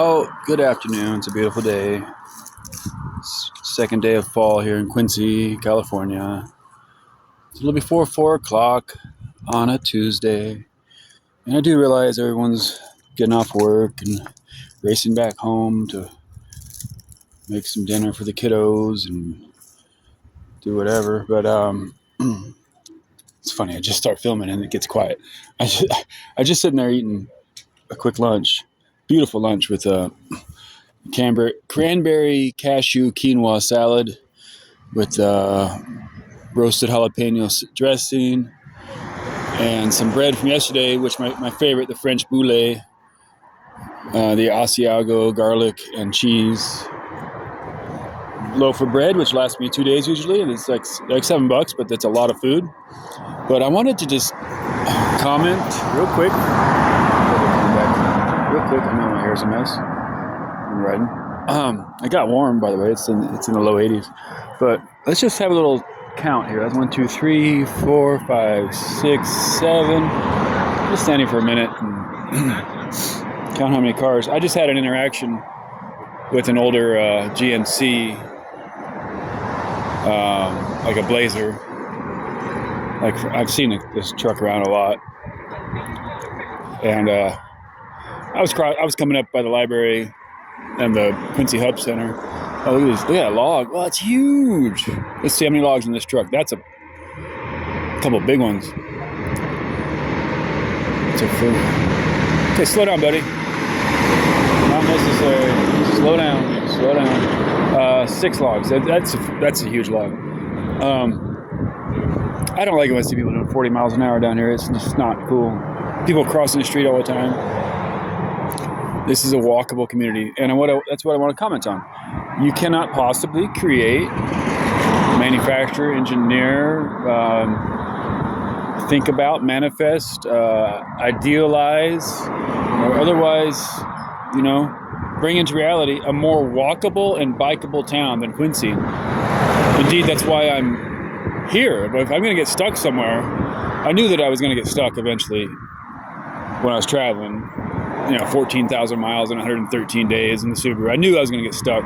Oh, good afternoon. It's a beautiful day. Second day of fall here in Quincy, California. It's a little before 4 o'clock on a Tuesday. And I do realize everyone's getting off work and racing back home to make some dinner for the kiddos and do whatever. But it's funny. I just start filming and it gets quiet. I just sitting there eating a quick lunch. Beautiful lunch with cranberry cashew quinoa salad with roasted jalapeno dressing and some bread from yesterday, which my favorite, the French boulet, the Asiago garlic and cheese loaf of bread, which lasts me 2 days usually, and it's like $7, but that's a lot of food. But I wanted to just comment real quick. I know my hair's a mess. I'm riding. It got warm, by the way. It's in the low 80s. But let's just have a little count here. That's 1, 2, 3, 4, 5, 6, 7. Just standing for a minute and count how many cars. I just had an interaction with an older GMC, like a Blazer. Like I've seen this truck around a lot, and I was coming up by the library and the Quincy Hub Center. Oh, look at this! Look at that log. Well, it's huge. Let's see how many logs in this truck. That's a couple big ones. It's a full. Okay, slow down, buddy. Not necessary. Slow down. Slow down. 6 logs. That's a huge log. I don't like it when I see people doing 40 miles an hour down here. It's just not cool. People crossing the street all the time. This is a walkable community, and that's what I want to comment on. You cannot possibly create, manufacture, engineer, think about, manifest, idealize, or otherwise, bring into reality a more walkable and bikeable town than Quincy. Indeed, that's why I'm here. But if I'm going to get stuck somewhere, I knew that I was going to get stuck eventually when I was traveling. 14,000 miles in 113 days in the Subaru. I knew I was going to get stuck.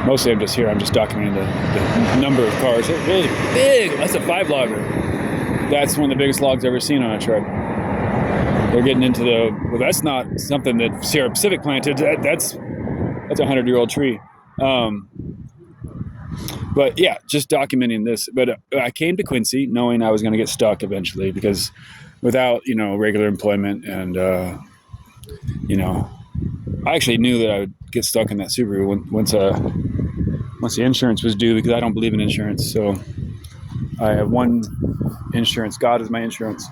Mostly I'm just here. I'm just documenting the number of cars. It's really big. That's a 5-logger. That's one of the biggest logs I've ever seen on a truck. They're getting into well, that's not something that Sierra Pacific planted. That's a 100-year-old tree. But yeah, just documenting this. But I came to Quincy knowing I was going to get stuck eventually because without, regular employment and, I actually knew that I would get stuck in that Subaru once the insurance was due because I don't believe in insurance. So I have one insurance. God is my insurance.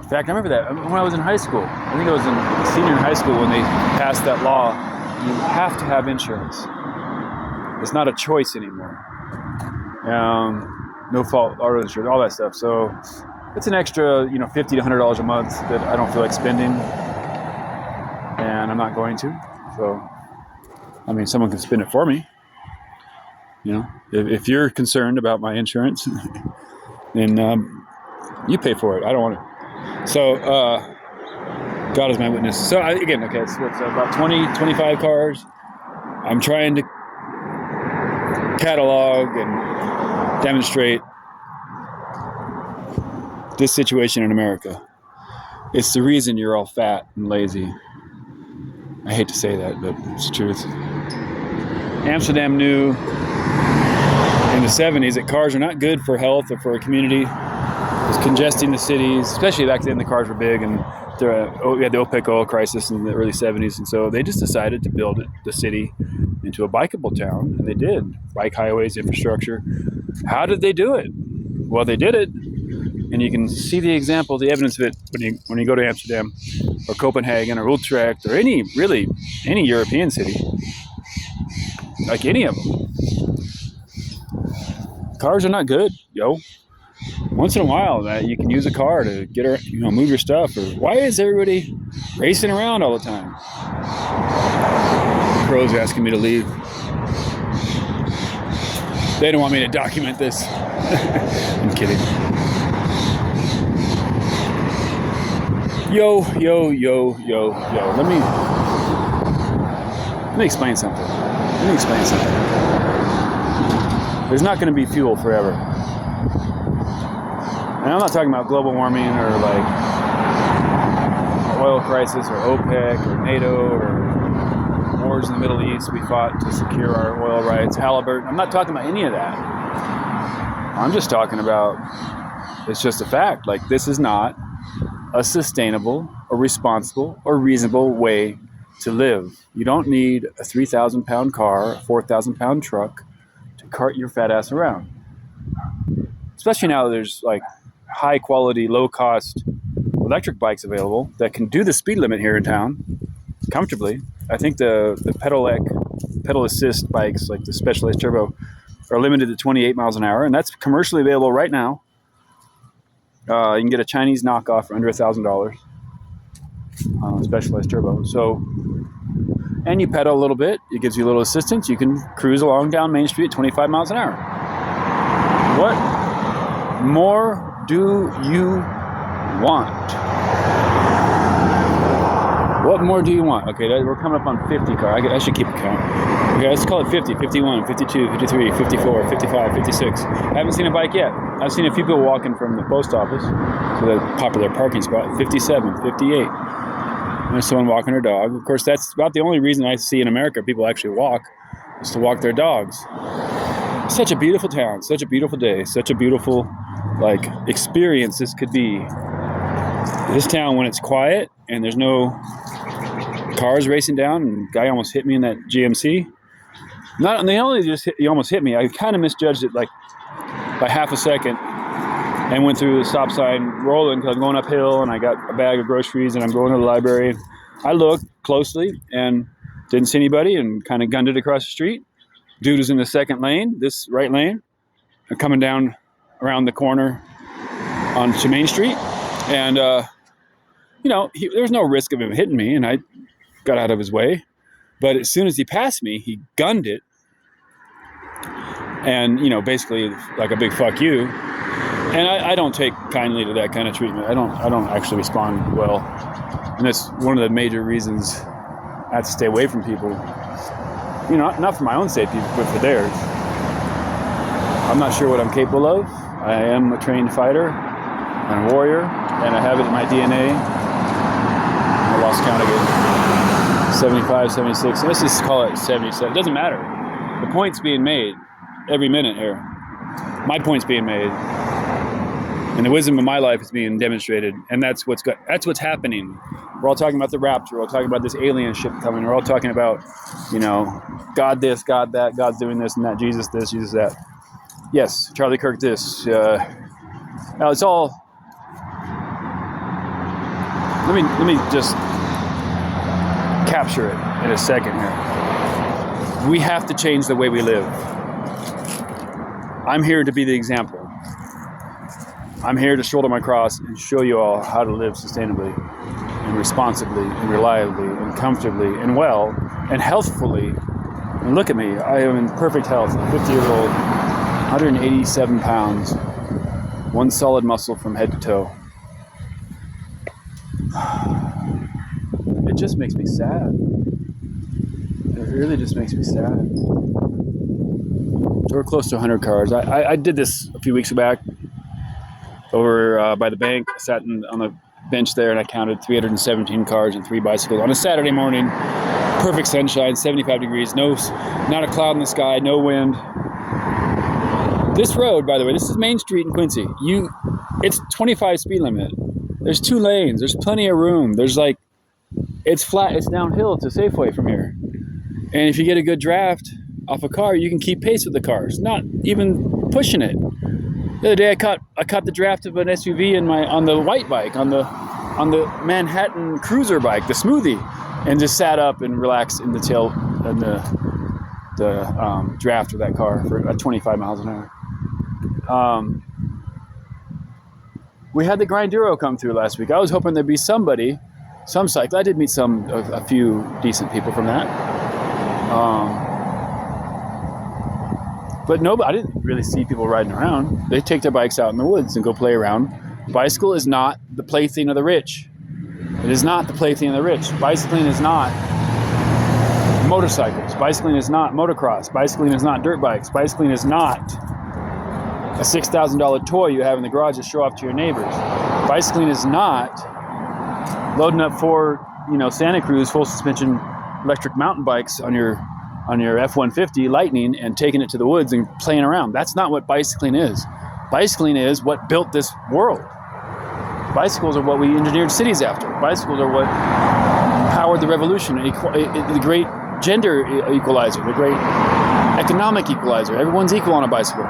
In fact, I remember that when I was in high school. I think I was in senior in high school when they passed that law. You have to have insurance. It's not a choice anymore. No fault auto insurance, all that stuff. So it's an extra, $50 to $100 a month that I don't feel like spending, and I'm not going to. So, someone can spend it for me. If you're concerned about my insurance, then you pay for it. I don't want it. So, God is my witness. So, it's about 20, 25 cars. I'm trying to catalog and demonstrate this situation in America. It's the reason you're all fat and lazy. I hate to say that, but it's the truth. Amsterdam knew in the 70s that cars are not good for health or for a community. It was congesting the cities, especially back then the cars were big, and we had the OPEC oil crisis in the early 70s, and so they just decided to build the city into a bikeable town, and they did. Bike highways, infrastructure. How did they do it? Well, they did it. And you can see the example, the evidence of it when you go to Amsterdam or Copenhagen or Utrecht or any European city, like any of them. Cars are not good, yo. Once in a while, you can use a car to get move your stuff. Or why is everybody racing around all the time? The pros are asking me to leave. They don't want me to document this. I'm kidding. Yo. Let me explain something. There's not going to be fuel forever. And I'm not talking about global warming or like oil crisis or OPEC or NATO or wars in the Middle East we fought to secure our oil rights, Halliburton. I'm not talking about any of that. I'm just talking about, it's just a fact. Like, this is not a sustainable or responsible or reasonable way to live. You don't need a 3,000 pound car, a 4,000 pound truck to cart your fat ass around. Especially now there's like high quality, low cost electric bikes available that can do the speed limit here in town comfortably. I think the pedal assist bikes, like the Specialized Turbo, are limited to 28 miles an hour, and that's commercially available right now. You can get a Chinese knockoff for under $1,000, Specialized Turbo. So, and you pedal a little bit, it gives you a little assistance. You can cruise along down Main Street at 25 miles an hour. What more do you want? What more do you want? Okay, we're coming up on 50 car. I should keep a count. Okay, let's call it 50, 51, 52, 53, 54, 55, 56. I haven't seen a bike yet. I've seen a few people walking from the post office to the popular parking spot. 57, 58. There's someone walking her dog. Of course, that's about the only reason I see in America people actually walk, is to walk their dogs. Such a beautiful town, such a beautiful day, such a beautiful experience this could be. This town, when it's quiet and there's no cars racing down, and guy almost hit me in that GMC. They only just he almost hit me. I kind of misjudged it by half a second and went through the stop sign rolling because I'm going uphill and I got a bag of groceries and I'm going to the library. I looked closely and didn't see anybody and kind of gunned it across the street. Dude was in the second lane, this right lane, coming down around the corner onto Main Street. And, there was no risk of him hitting me, and I got out of his way. But as soon as he passed me, he gunned it. And, basically like a big fuck you. And I don't take kindly to that kind of treatment. I don't actually respond well. And that's one of the major reasons I have to stay away from people. Not for my own safety, but for theirs. I'm not sure what I'm capable of. I am a trained fighter and a warrior, and I have it in my DNA. I lost count again. 75, 76. Let's just call it 77. It doesn't matter. The point's being made every minute here. My point's being made. And the wisdom of my life is being demonstrated. And that's what's happening. We're all talking about the rapture. We're all talking about this alien ship coming. We're all talking about, God this, God that, God's doing this and that, Jesus this, Jesus that. Yes, Charlie Kirk this. Now it's all... Let me just capture it in a second here. We have to change the way we live. I'm here to be the example. I'm here to shoulder my cross and show you all how to live sustainably and responsibly and reliably and comfortably and well and healthfully. And look at me. I am in perfect health. 50-year-old, 187 pounds, one solid muscle from head to toe. It just makes me sad. It really just makes me sad. We're close to 100 cars. I did this a few weeks back over by the bank. I sat on the bench there and I counted 317 cars and 3 bicycles on a Saturday morning. Perfect sunshine, 75 degrees, not a cloud in the sky, no wind. This road, by the way, this is Main Street in Quincy. It's 25 speed limit. There's 2 lanes. There's plenty of room. It's flat. It's downhill to Safeway from here. And if you get a good draft off a car, you can keep pace with the cars, not even pushing it. The other day, I caught the draft of an SUV on the white bike, on the Manhattan cruiser bike, the Smoothie, and just sat up and relaxed in the tail and the draft of that car for 25 miles an hour. We had the Grinduro come through last week. I was hoping there'd be some cycle. I did meet a few decent people from that. But I didn't really see people riding around. They take their bikes out in the woods and go play around. Bicycle is not the plaything of the rich. It is not the plaything of the rich. Bicycling is not motorcycles. Bicycling is not motocross. Bicycling is not dirt bikes. Bicycling is not a $6,000 toy you have in the garage to show off to your neighbors. Bicycling is not loading up 4, Santa Cruz full suspension electric mountain bikes on your F-150 Lightning and taking it to the woods and playing around. That's not what bicycling is. Bicycling is what built this world. Bicycles are what we engineered cities after. Bicycles are what powered the revolution, the great gender equalizer, the great economic equalizer. Everyone's equal on a bicycle.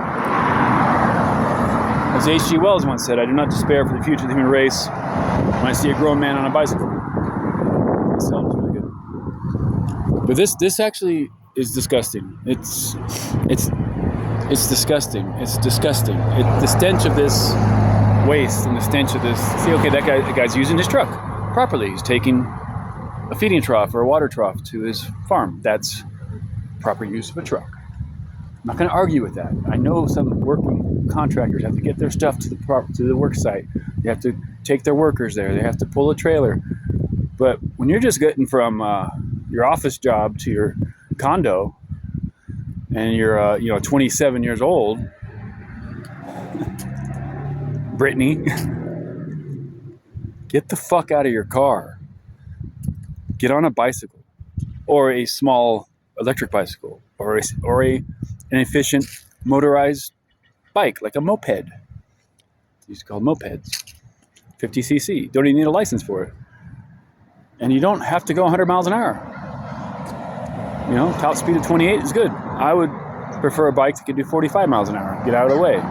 As H.G. Wells once said, I do not despair for the future of the human race when I see a grown man on a bicycle. That sounds really good. But this actually is disgusting. It's disgusting. It's disgusting. The stench of this waste and the stench of this. See, okay, that guy's using his truck properly. He's taking a feeding trough or a water trough to his farm. That's proper use of a truck. I'm not going to argue with that. I know some working contractors have to get their stuff to the work site. They have to take their workers there. They have to pull a trailer. But when you're just getting from your office job to your condo, and you're 27 years old, Brittany, get the fuck out of your car. Get on a bicycle, or a small electric bicycle, or an efficient motorized bike like a moped. These are called mopeds. 50cc. Don't even need a license for it. And you don't have to go 100 miles an hour. Top speed of 28 is good. I would prefer a bike that could do 45 miles an hour. Get out of the way.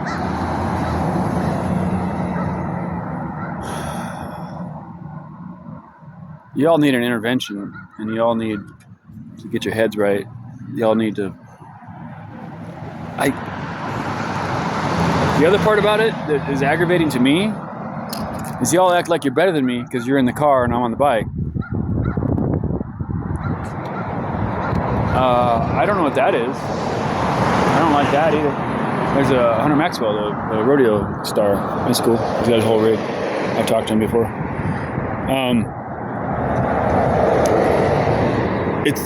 You all need an intervention, and you all need to get your heads right. You all need to... The other part about it that is aggravating to me is you all act like you're better than me because you're in the car and I'm on the bike. I don't know what that is. I don't like that either. There's a Hunter Maxwell, the rodeo star. That's cool. He's got his whole rig. I've talked to him before.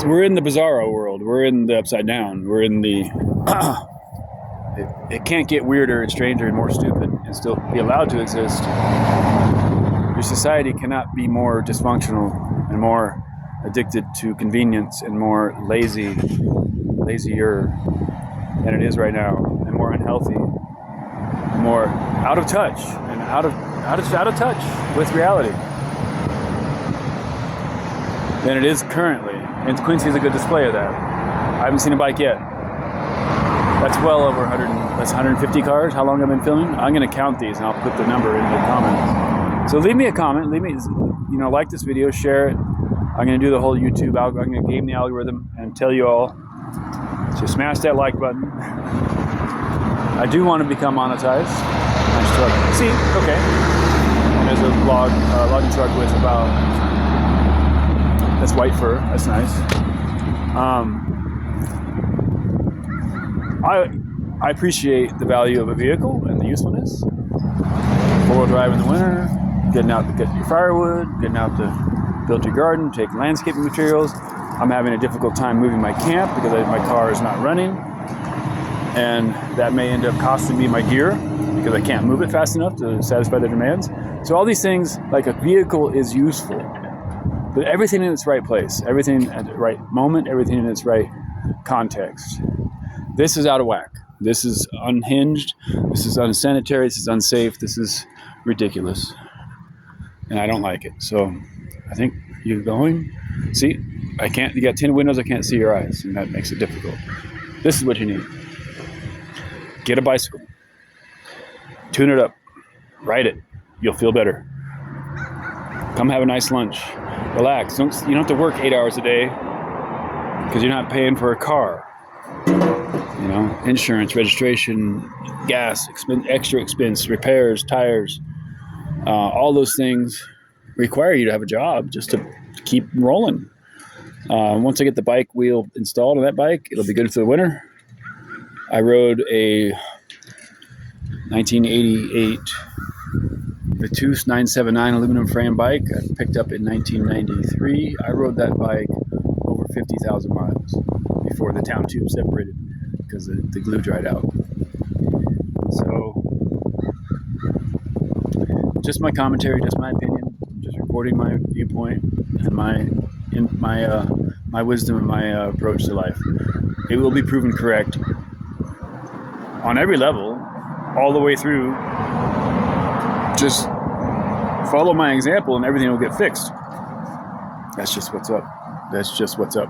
We're in the bizarro world. We're in the upside down. We're in the... It can't get weirder and stranger and more stupid and still be allowed to exist. Your society cannot be more dysfunctional and more addicted to convenience and more lazier than it is right now, and more unhealthy, and more out of touch and out of touch with reality than it is currently. And Quincy is a good display of that. I haven't seen a bike yet. That's well over 100. That's 150 cars. How long I've been filming? I'm going to count these and I'll put the number in the comments. So leave me a comment. Like this video, share it. I'm going to do the whole YouTube algorithm. I'm going to game the algorithm and tell you all to smash that like button. I do want to become monetized. Nice truck. See, okay. And there's a logging truck with that's white fur. That's nice. I appreciate the value of a vehicle and the usefulness. 4-wheel drive in the winter, getting out to get your firewood, getting out to build your garden, take landscaping materials. I'm having a difficult time moving my camp because my car is not running. And that may end up costing me my gear because I can't move it fast enough to satisfy the demands. So all these things, like a vehicle is useful, but everything in its right place, everything at the right moment, everything in its right context. This is out of whack. This is unhinged. This is unsanitary. This is unsafe. This is ridiculous. And I don't like it. So I think you're going. See, you got tinted windows. I can't see your eyes. And that makes it difficult. This is what you need. Get a bicycle. Tune it up. Ride it. You'll feel better. Come have a nice lunch. Relax. You don't have to work 8 hours a day because you're not paying for a car. Insurance, registration, gas, extra expense, repairs, tires, all those things require you to have a job just to keep rolling. Once I get the bike wheel installed on that bike, it'll be good for the winter. I rode a 1988 Vitus 979 aluminum frame bike I picked up in 1993. I rode that bike over 50,000 miles before the town tube separated because the glue dried out. So, just my commentary, just my opinion, just recording my viewpoint and my wisdom and my approach to life. It will be proven correct on every level, all the way through. Just follow my example and everything will get fixed. That's just what's up. That's just what's up.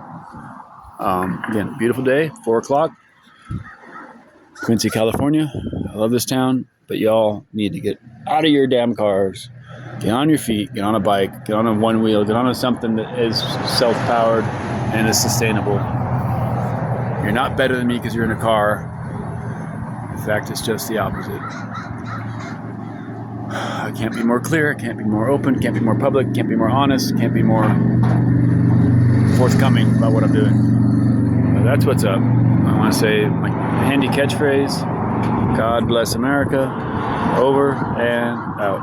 Again, beautiful day, 4 o'clock, Quincy, California. I love this town, but y'all need to get out of your damn cars, get on your feet, get on a bike, get on a one wheel, get on something that is self-powered and is sustainable. You're not better than me because you're in a car. In fact, it's just the opposite. I can't be more clear, can't be more open, can't be more public, can't be more honest, can't be more forthcoming about what I'm doing. But that's what's up. I want to say my handy catchphrase, God bless America, over and out.